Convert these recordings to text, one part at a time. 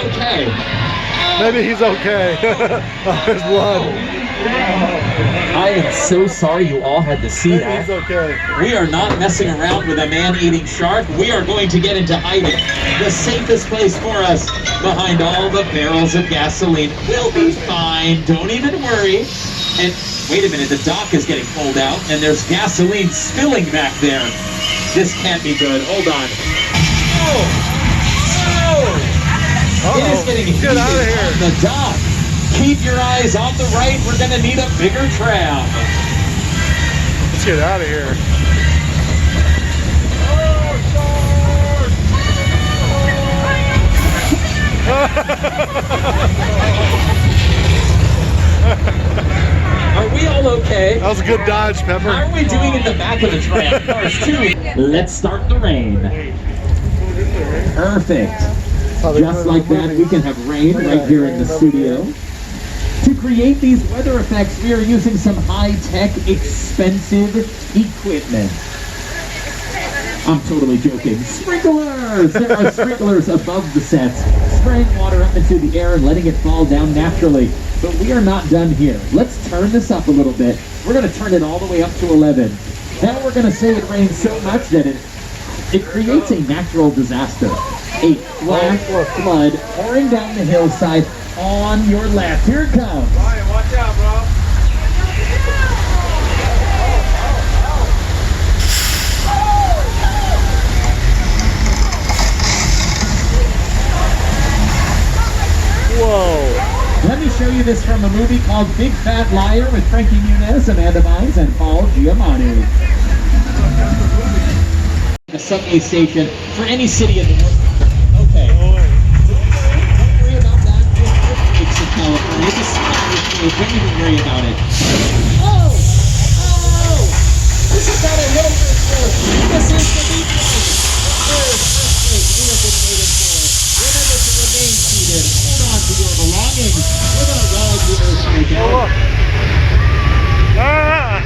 okay. Maybe he's okay. There's blood. I am so sorry you all had to see that. He's okay. We are not messing around with a man-eating shark. We are going to get into hiding. The safest place for us behind all the barrels of gasoline. We'll be fine. Don't even worry. And wait a minute, the dock is getting pulled out and there's gasoline spilling back there. This can't be good. Hold on. Oh! It is getting heated Get out of here. on the dock. Keep your eyes on the right. We're going to need a bigger tram. Let's get out of here. Are we all okay? That was a good dodge, Pepper. How are we doing in the back of the tram? Cars 2. Let's start the rain. Perfect. Just like that, we can have rain right here in the studio. To create these weather effects, we are using some high-tech, expensive equipment. I'm totally joking. Sprinklers! There are sprinklers above the sets, spraying water up into the air and letting it fall down naturally. But we are not done here. Let's turn this up a little bit. We're going to turn it all the way up to 11. Now we're going to say it rains so much that it creates a natural disaster. A flash flood pouring down the hillside on your left. Here it comes. Ryan, watch out, bro. Whoa. Let me show you this from a movie called Big Fat Liar with Frankie Muniz, Amanda Bynes, and Paul Giamatti. A subway station for any city in the world. Okay. Don't worry about that. There's earthquakes in California. It's a small earthquake. Don't even worry about it. Oh! Oh! This is not a little earthquake. This is the big one. The earthquake we have been waiting for. Remember to remain seated. Hold on to your belongings. We're going to ride the earthquake out. Ah!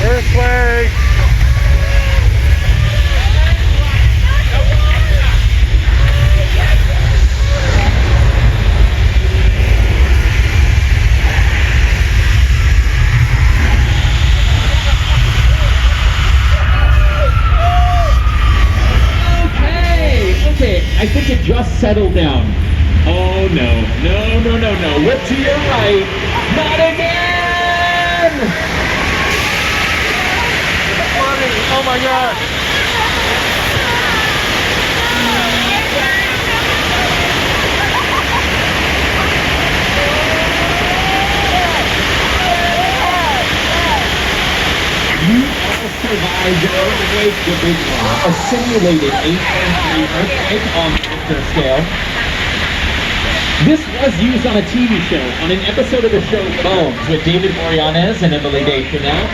Earthquake! Okay, I think it just settled down. Oh no, no, no, no, no. Look to your right. Not again! Oh my God! You all survived the earthquake, the big one. A simulated 8.3 earthquake on the Richter scale. This was used on a TV show, on an episode of the show Bones with David Boreanaz and Emily Deschanel.